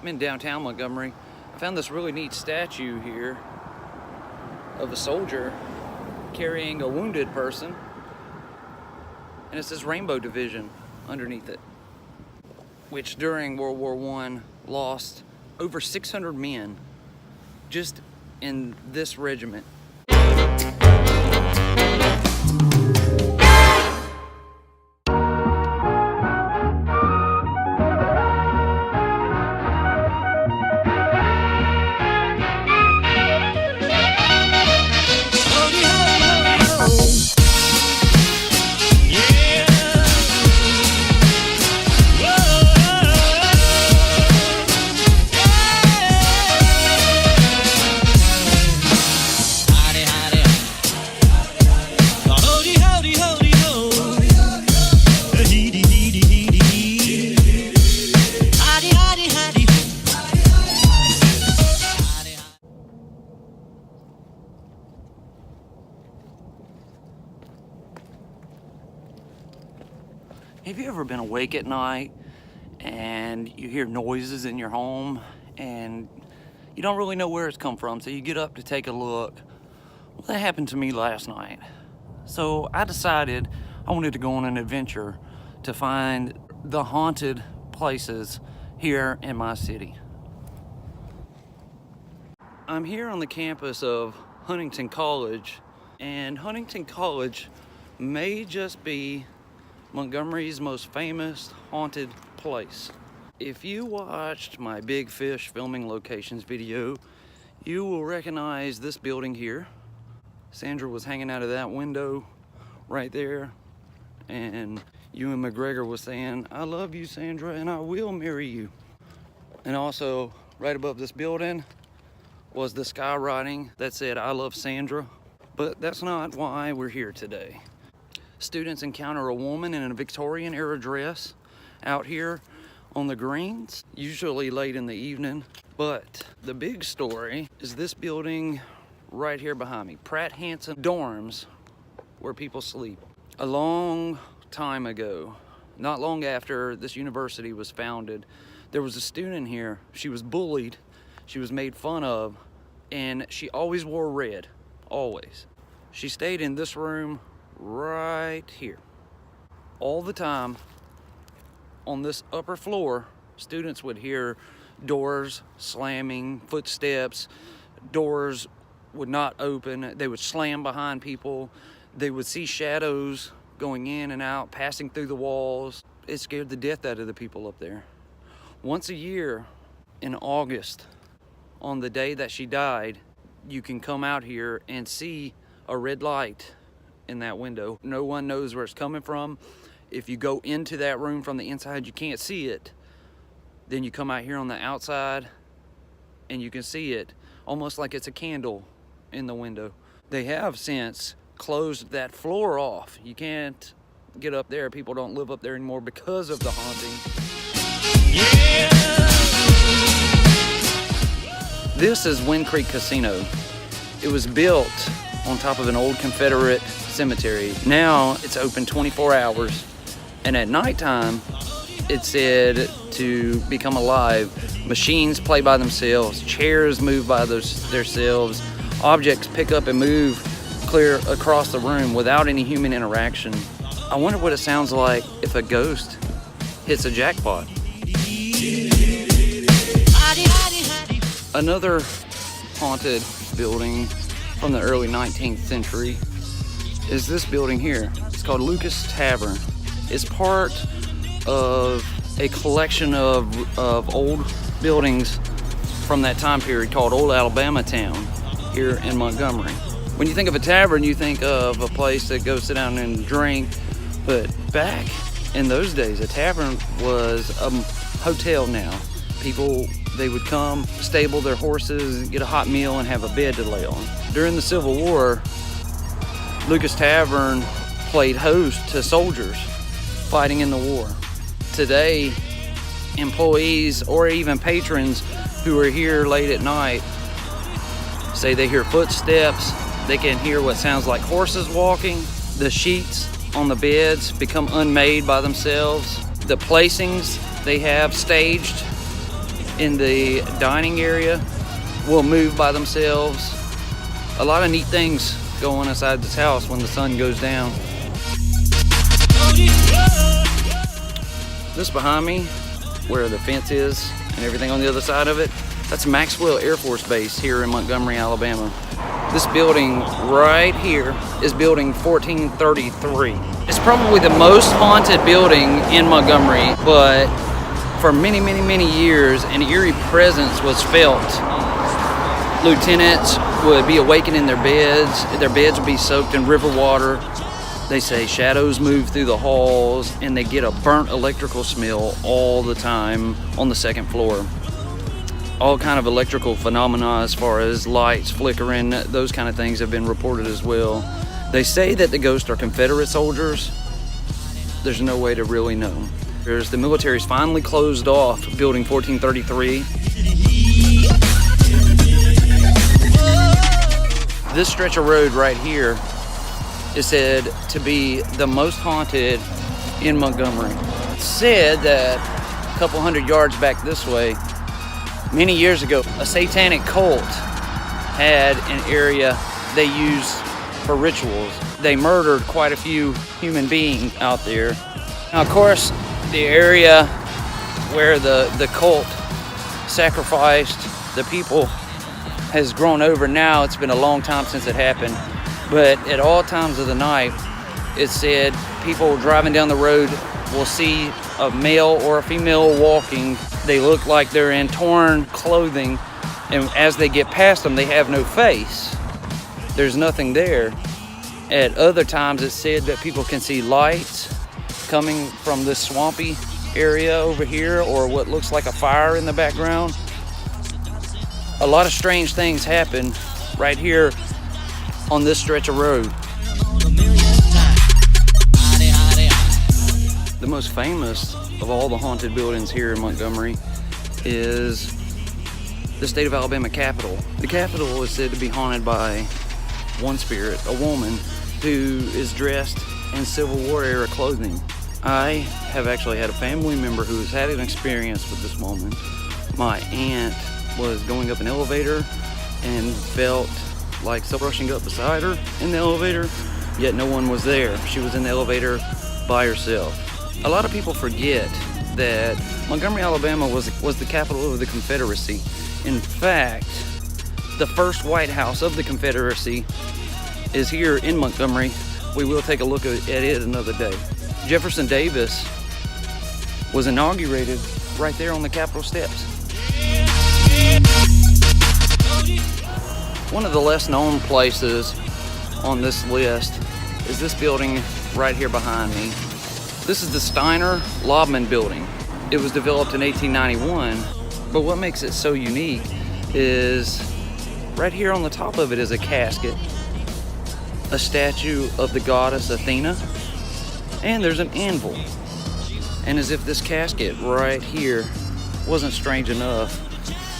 I'm in downtown Montgomery. I found this really neat statue here of a soldier carrying a wounded person, and it says Rainbow Division underneath it, which during World War I lost over 600 men just in this regiment. Have you ever been awake at night and you hear noises in your home and you don't really know where it's come from, so you get up to take a look? Well, that happened to me last night. So I decided I wanted to go on an adventure to find the haunted places here in my city. I'm here on the campus of Huntington College, and Huntington College may just be Montgomery's most famous haunted place. If you watched my Big Fish filming locations video, you will recognize this building here. Sandra was hanging out of that window right there, and Ewan McGregor was saying, "I love you, Sandra, and I will marry you." And also right above this building was the skywriting that said, "I love Sandra." But that's not why we're here today. Students encounter a woman in a Victorian era dress out here on the greens, usually late in the evening. But the big story is this building right here behind me, Pratt Hanson dorms, where people sleep. A long time ago, not long after this university was founded, there was a student here. She was bullied, she was made fun of, and she always wore red, always. She stayed in this room right here all the time. On this upper floor, students would hear doors slamming, footsteps, doors would not open, they would slam behind people, they would see shadows going in and out, passing through the walls. It scared the death out of the people up there. Once a year in August, on the day that she died, you can come out here and see a red light in that window. No one knows where it's coming from. If you go into that room from the inside, you can't see it. Then you come out here on the outside and you can see it, almost like it's a candle in the window. They have since closed that floor off. You can't get up there. People don't live up there anymore because of the haunting. Yeah. This is Wind Creek Casino. It was built on top of an old Confederate cemetery. Now it's open 24 hours, and at nighttime it's said to become alive. Machines play by themselves, chairs move by themselves, objects pick up and move clear across the room without any human interaction. I wonder what it sounds like if a ghost hits a jackpot. Another haunted building from the early 19th century is this building here. It's called Lucas Tavern. It's part of a collection of old buildings from that time period called Old Alabama Town here in Montgomery. When you think of a tavern, you think of a place that go sit down and drink, but back in those days, a tavern was a hotel now. People, they would come, stable their horses, get a hot meal, and have a bed to lay on. During the Civil War, Lucas Tavern played host to soldiers fighting in the war. Today, employees or even patrons who are here late at night say they hear footsteps, they can hear what sounds like horses walking, the sheets on the beds become unmade by themselves, the placings they have staged in the dining area will move by themselves. A lot of neat things go on inside this house when the sun goes down. This behind me, where the fence is and everything on the other side of it, that's Maxwell Air Force Base here in Montgomery, Alabama. This building right here is building 1433. It's probably the most haunted building in Montgomery, but for many, many, many years, an eerie presence was felt. Lieutenants would be awakened in their beds would be soaked in river water. They say shadows move through the halls, and they get a burnt electrical smell all the time on the second floor. All kind of electrical phenomena as far as lights flickering, those kind of things have been reported as well. They say that the ghosts are Confederate soldiers. There's no way to really know. The military's finally closed off building 1433. This stretch of road right here is said to be the most haunted in Montgomery. It's said that a couple hundred yards back this way, many years ago, a satanic cult had an area they used for rituals. They murdered quite a few human beings out there. Now, of course, the area where the cult sacrificed the people has grown over now. It's been a long time since it happened. But at all times of the night, it's said people driving down the road will see a male or a female walking. They look like they're in torn clothing, and as they get past them, they have no face. There's nothing there. At other times, it's said that people can see lights coming from this swampy area over here, or what looks like a fire in the background. A lot of strange things happen right here on this stretch of road. The most famous of all the haunted buildings here in Montgomery is the state of Alabama Capitol. The Capitol is said to be haunted by one spirit, a woman who is dressed in Civil War era clothing. I have actually had a family member who has had an experience with this woman. My aunt was going up an elevator and felt like someone rushing up beside her in the elevator, yet no one was there. She was in the elevator by herself. A lot of people forget that Montgomery, Alabama was the capital of the Confederacy. In fact, the first White House of the Confederacy is here in Montgomery. We will take a look at it another day. Jefferson Davis was inaugurated right there on the Capitol steps. One of the less known places on this list is this building right here behind me. This is the Steiner-Lobman building. It was developed in 1891, but what makes it so unique is right here on the top of it is a casket, a statue of the goddess Athena, and there's an anvil. And as if this casket right here wasn't strange enough,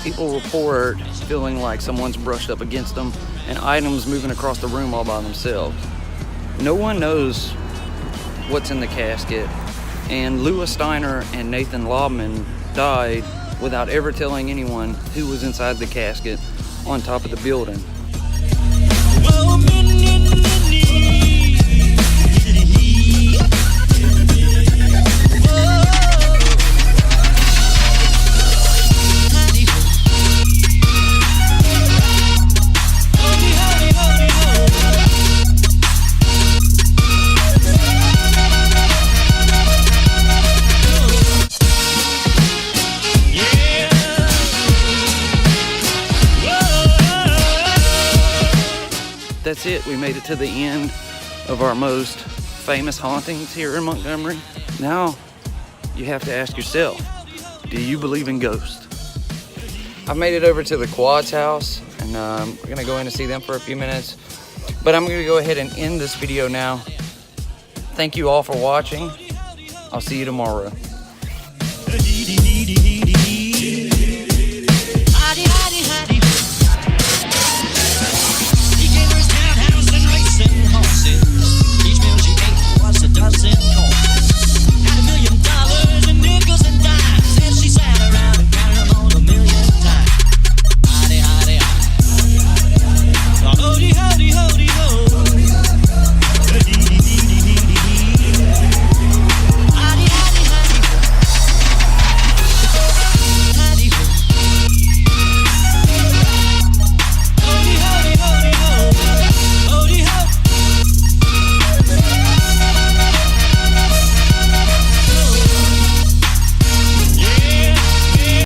people report feeling like someone's brushed up against them and items moving across the room all by themselves. No one knows what's in the casket, and Lewis Steiner and Nathan Lobman died without ever telling anyone who was inside the casket on top of the building. That's it. We made it to the end of our most famous hauntings here in Montgomery. Now you have to ask yourself, do you believe in ghosts? I've made it over to the Quad's house, and we're gonna go in and see them for a few minutes, but I'm gonna go ahead and end this video now. Thank you all for watching. I'll see you tomorrow.